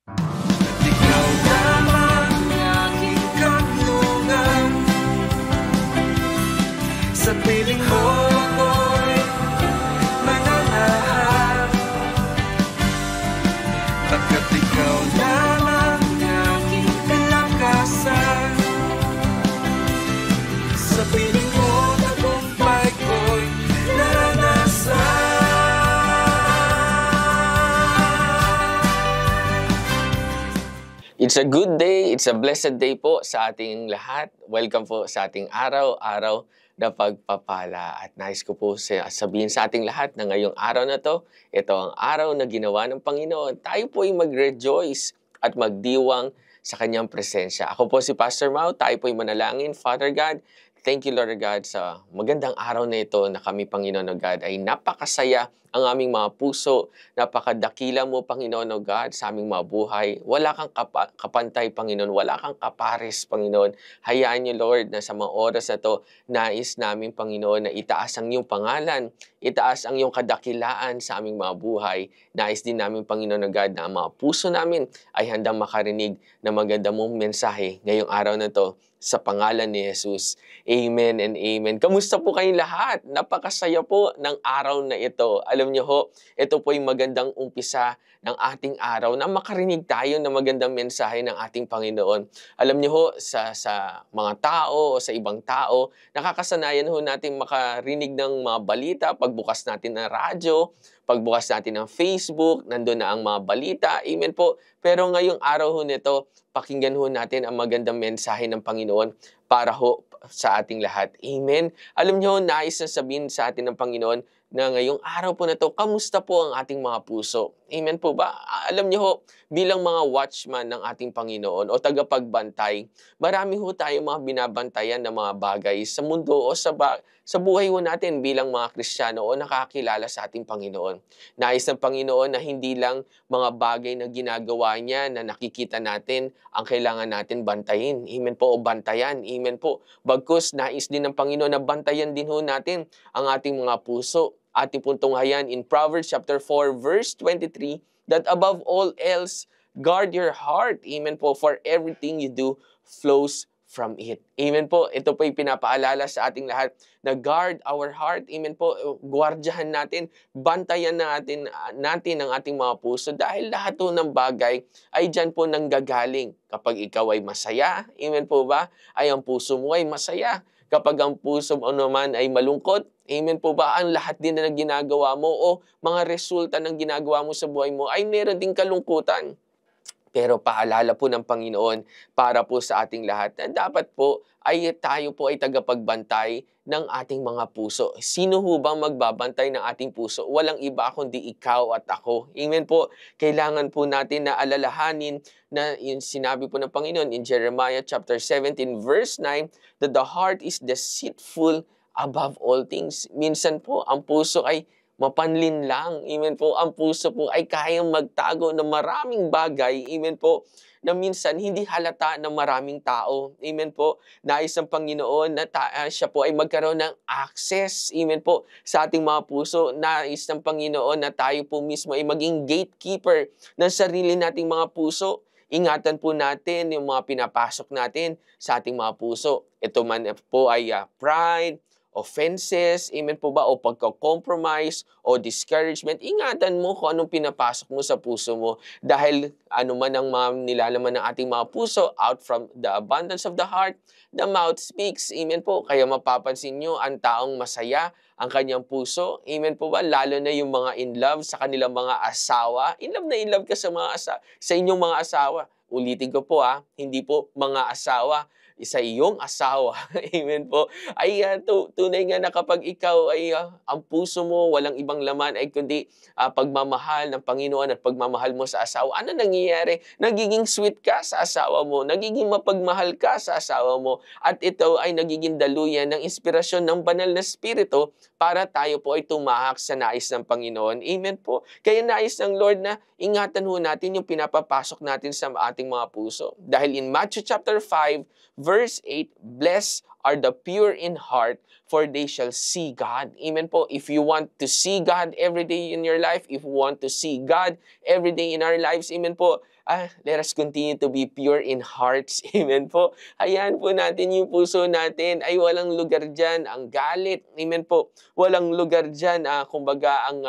Ikaw lamang aking kanlungan, sa piling mo ako'y mananahan, pagkat ikaw lamang aking kalakasan. Sa piling mo tagumpay ko'y naranasan. It's a good day, it's a blessed day po sa ating lahat. Welcome po sa ating araw-araw na pagpapala. At nais ko po sabihin sa ating lahat na ngayong araw na to, ito ang araw na ginawa ng Panginoon. Tayo po ay mag-rejoice at magdiwang sa Kanyang presensya. Ako po si Pastor Mau, tayo po ay manalangin. Father God, thank you Lord God sa magandang araw na ito na kami Panginoon o God ay napakasaya ang aming mga puso, napakadakila mo Panginoon o God sa aming mga buhay. Wala kang kapantay Panginoon, wala kang kapares Panginoon. Hayaan niyo Lord na sa mga oras na to, nais namin Panginoon na itaas ang iyong pangalan, itaas ang iyong kadakilaan sa aming mga buhay. Nais din namin Panginoon o God na ang mga puso namin ay handang makarinig na maganda mong mensahe ngayong araw na to sa pangalan ni Jesus. Amen and amen. Kamusta po kayong lahat? Napakasaya po ng araw na ito. Alam niyo ho, ito po yung magandang umpisa ng ating araw na makarinig tayo ng magandang mensahe ng ating Panginoon. Alam niyo ho, sa mga tao o sa ibang tao, nakakasanayan ho natin makarinig ng mga balita, pagbukas natin ng radyo, pagbukas natin ng Facebook, nandun na ang mga balita. Amen po. Pero ngayong araw ho nito, pakinggan ho natin ang magandang mensahe ng Panginoon para ho sa ating lahat. Amen. Alam niyo, nais na sabihin sa atin ng Panginoon na ngayong araw po na to, kamusta po ang ating mga puso? Amen po ba? Alam niyo ho, bilang mga watchman ng ating Panginoon o tagapagbantay, marami ho tayo mga binabantayan na mga bagay sa mundo o sa buhay ho natin bilang mga Kristiyano o nakakilala sa ating Panginoon. Nais ng Panginoon na hindi lang mga bagay na ginagawa niya na nakikita natin ang kailangan natin bantayin. Amen po o bantayan. Amen po. Bagkus nais din ng Panginoon na bantayan din ho natin ang ating mga puso. Ating pong tunghayan in Proverbs chapter 4 verse 23 that above all else, guard your heart. Amen po. For everything you do flows from it. Amen po. Ito po yung pinapaalala sa ating lahat na guard our heart. Amen po. Guardyahan natin, bantayan natin ang ating mga puso dahil lahat po ng bagay ay dyan po nanggagaling. Kapag ikaw ay masaya, amen po ba, ay ang puso mo ay masaya. Kapag ang puso mo naman ay malungkot, amen po ba, ang lahat din na ginagawa mo o mga resulta ng ginagawa mo sa buhay mo ay meron ding kalungkutan. Pero paalala po ng Panginoon para po sa ating lahat na dapat po ay tayo po ay tagapagbantay ng ating mga puso. Sino ho bang magbabantay ng ating puso? Walang iba kundi ikaw at ako. Amen po. Kailangan po natin na alalahanin na yung sinabi po ng Panginoon in Jeremiah chapter 17 verse 9 that the heart is deceitful above all things. Minsan po ang puso ay mapanlin lang. Amen po. Ang puso po ay kayang magtago ng maraming bagay. Amen po. Na minsan hindi halata ng maraming tao. Amen po. Nais ng Panginoon na siya po ay magkaroon ng access. Amen po. Sa ating mga puso. Nais ng Panginoon na tayo po mismo ay maging gatekeeper ng sarili nating mga puso. Ingatan po natin yung mga pinapasok natin sa ating mga puso. Ito man po ay pride, offenses, amen po ba, o pagka-compromise, o discouragement, ingatan mo kung anong pinapasok mo sa puso mo. Dahil ano man ang mga nilalaman ng ating mga puso, out from the abundance of the heart, the mouth speaks. Amen po. Kaya mapapansin nyo, ang taong masaya, ang kanyang puso. Amen po ba? Lalo na yung mga in love sa kanilang mga asawa. In love ka sa sa inyong mga asawa. Ulitin ko po hindi po mga asawa, sa iyong asawa. Amen po. Ay tunay nga na kapag ikaw ay ang puso mo walang ibang laman ay kundi pagmamahal ng Panginoon at pagmamahal mo sa asawa. Ano nangyayari? Nagiging sweet ka sa asawa mo. Nagiging mapagmahal ka sa asawa mo. At ito ay nagiging daluyan ng inspirasyon ng banal na spirito para tayo po ay tumahak sa nais ng Panginoon. Amen po. Kaya nais ng Lord na ingatan ho natin yung pinapapasok natin sa ating mga puso. Dahil in Matthew chapter 5, Verse 8, blessed are the pure in heart, for they shall see God. Amen po. If you want to see God every day in your life, if you want to see God every day in our lives, amen po, let us continue to be pure in hearts. Amen po. Hayaan po natin yung puso natin ay walang lugar dyan ang galit. Amen po. Walang lugar dyan, kumbaga, ang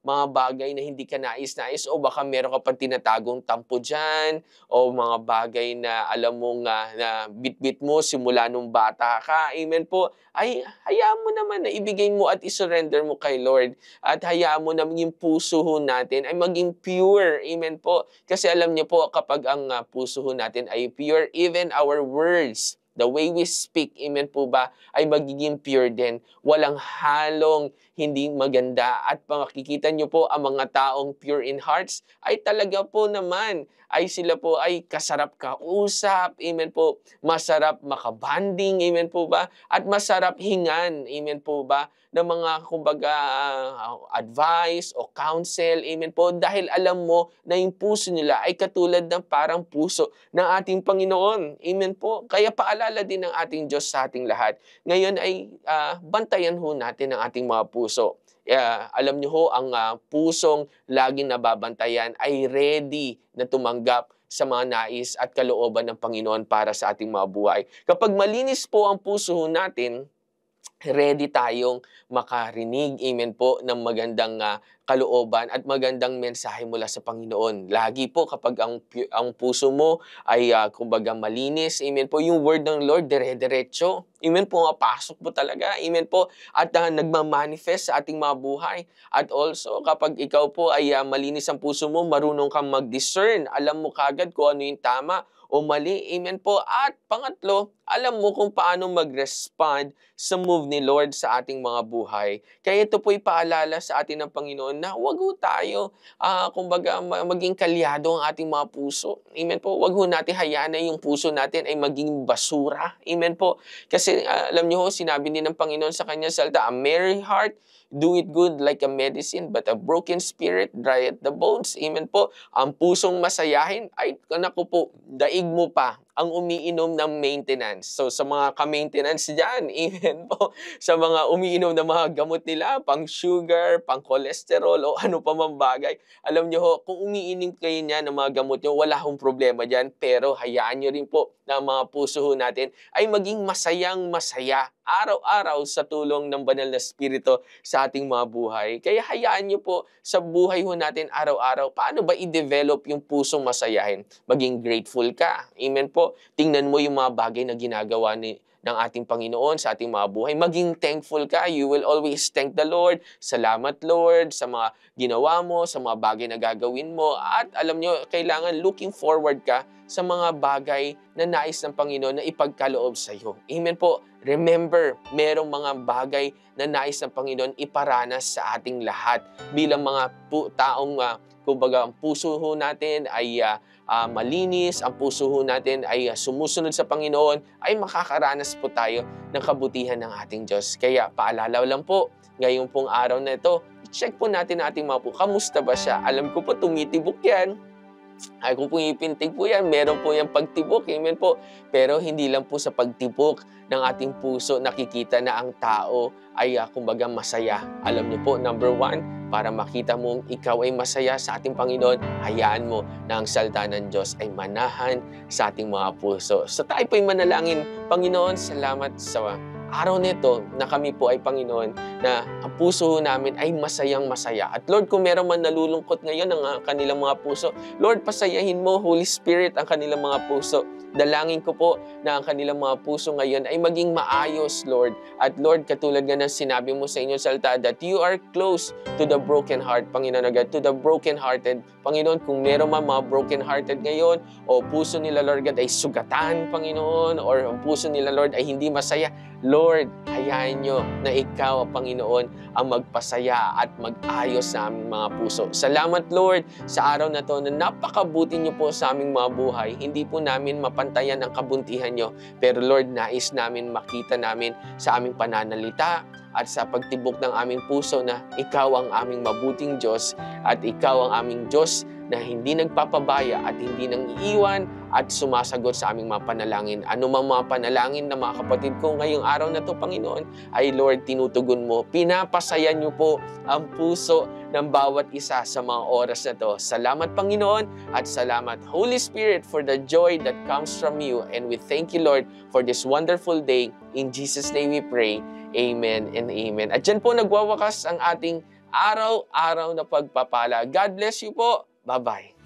mga bagay na hindi ka nais-nais o baka meron ka pang tinatagong tampo dyan o mga bagay na alam mong na bit-bit mo simula nung bata ka. Amen po. Ay hayaan mo naman na ibigay mo at isurrender mo kay Lord. At hayaan mo na yung puso natin ay maging pure. Amen po. Kasi alam niyo po, kapag ang puso natin ay pure, even our words, the way we speak, amen po ba, ay magiging pure din. Walang halong hindi maganda. At makikita nyo po, ang mga taong pure in hearts, ay talaga po naman, ay sila po ay kasarap kausap, amen po, masarap makabanding, amen po ba, at masarap hingan, amen po ba, ng mga kumbaga advice o counsel, amen po, dahil alam mo na yung puso nila ay katulad ng parang puso ng ating Panginoon, amen po. Kaya paalala din ng ating Diyos sa ating lahat. Ngayon ay bantayan ho natin ang ating mga puso. Alam niyo ho, ang pusong laging nababantayan ay ready na tumanggap sa mga nais at kalooban ng Panginoon para sa ating mga buhay. Kapag malinis po ang puso natin, ready tayong makarinig, amen po, ng magandang kalooban at magandang mensahe mula sa Panginoon. Lagi po kapag ang puso mo ay kumbaga malinis, amen po, yung word ng Lord dire-diretso. Amen po, pasok po talaga, amen po, at nagmamanifest sa ating mga buhay. At also, kapag ikaw po ay malinis ang puso mo, marunong kang mag-discern, alam mo kagad kung ano yung tama o mali, amen po. At pangatlo, alam mo kung paano mag-respond sa move ni Lord sa ating mga buhay. Kaya ito po'y paalala sa atin ng Panginoon na huwag ho tayo, kumbaga, maging kalyado ang ating mga puso. Amen po. Huwag ho natin hayaan na yung puso natin ay maging basura. Amen po. Kasi alam niyo ho, sinabi din ng Panginoon sa kanyang salita, a merry heart, do it good like a medicine, but a broken spirit dryeth the bones. Amen po. Ang pusong masayahin, ay, naku po, daig mo pa ang umiinom ng maintenance. So, sa mga ka-maintenance dyan, amen po, sa mga umiinom ng mga gamot nila, pang sugar, pang cholesterol, o ano pa mang bagay, alam nyo ho, kung umiinom kayo niya ng mga gamot nyo, wala hong problema dyan, pero hayaan nyo rin po na mga puso ho natin ay maging masayang masaya araw-araw sa tulong ng banal na Espiritu sa ating mga buhay. Kaya hayaan nyo po sa buhay ho natin araw-araw, paano ba i-develop yung pusong masayahin? Maging grateful ka. Amen po. Tingnan mo yung mga bagay na ginagawa ng ating Panginoon sa ating mga buhay. Maging thankful ka. You will always thank the Lord. Salamat, Lord, sa mga ginawa mo, sa mga bagay na gagawin mo. At alam nyo, kailangan looking forward ka sa mga bagay na nais ng Panginoon na ipagkaloob sa iyo. Amen po. Remember, merong mga bagay na nais ng Panginoon iparanas sa ating lahat bilang mga taong kumbaga ang puso ho natin ay malinis, ang puso ho natin ay sumusunod sa Panginoon, ay makakaranas po tayo ng kabutihan ng ating Diyos. Kaya paalala lang po, ngayong pong araw na ito, check po natin ating mga po, kamusta ba siya? Alam ko po, tumitibok yan. Ay kung pumipintig po yan, meron po yung pagtibok, amen po. Pero hindi lang po sa pagtibok ng ating puso, nakikita na ang tao ay kumbaga masaya. Alam niyo po, number one, para makita mong ikaw ay masaya sa ating Panginoon, hayaan mo na ang salita ng Diyos ay manahan sa ating mga puso. So tayo po'y manalangin. Panginoon, salamat sa araw nito na kami po ay Panginoon, na ang puso namin ay masayang masaya. At Lord, kung meron man nalulungkot ngayon ang kanilang mga puso, Lord, pasayahin mo, Holy Spirit, ang kanilang mga puso. Dalangin ko po na ang kanilang mga puso ngayon ay maging maayos, Lord. At Lord, katulad nga ng sinabi mo sa inyong salita, that you are close to the broken heart, Panginoon agad, to the broken hearted. Panginoon, kung meron man mga broken hearted ngayon, o puso nila, Lord God, ay sugatan, Panginoon, or ang puso nila, Lord, ay hindi masaya, Lord, hayaan nyo na ikaw, Panginoon, ang magpasaya at mag-ayos sa aming mga puso. Salamat, Lord, sa araw na to na napakabuti nyo po sa aming mga buhay. Hindi po namin mapantayan ang kabuntihan nyo. Pero Lord, nais namin makita namin sa aming pananalita at sa pagtibok ng aming puso na ikaw ang aming mabuting Diyos at ikaw ang aming Diyos na hindi nagpapabaya at hindi nang iiwan at sumasagot sa aming mga panalangin. Ano mang mga panalangin na mga kapatid ko ngayong araw na to, Panginoon, ay Lord, tinutugon mo. Pinapasaya niyo po ang puso ng bawat isa sa mga oras na to. Salamat, Panginoon, at salamat, Holy Spirit, for the joy that comes from you. And we thank you, Lord, for this wonderful day. In Jesus' name we pray. Amen and amen. At dyan po nagwawakas ang ating araw-araw na pagpapala. God bless you po. Bye-bye.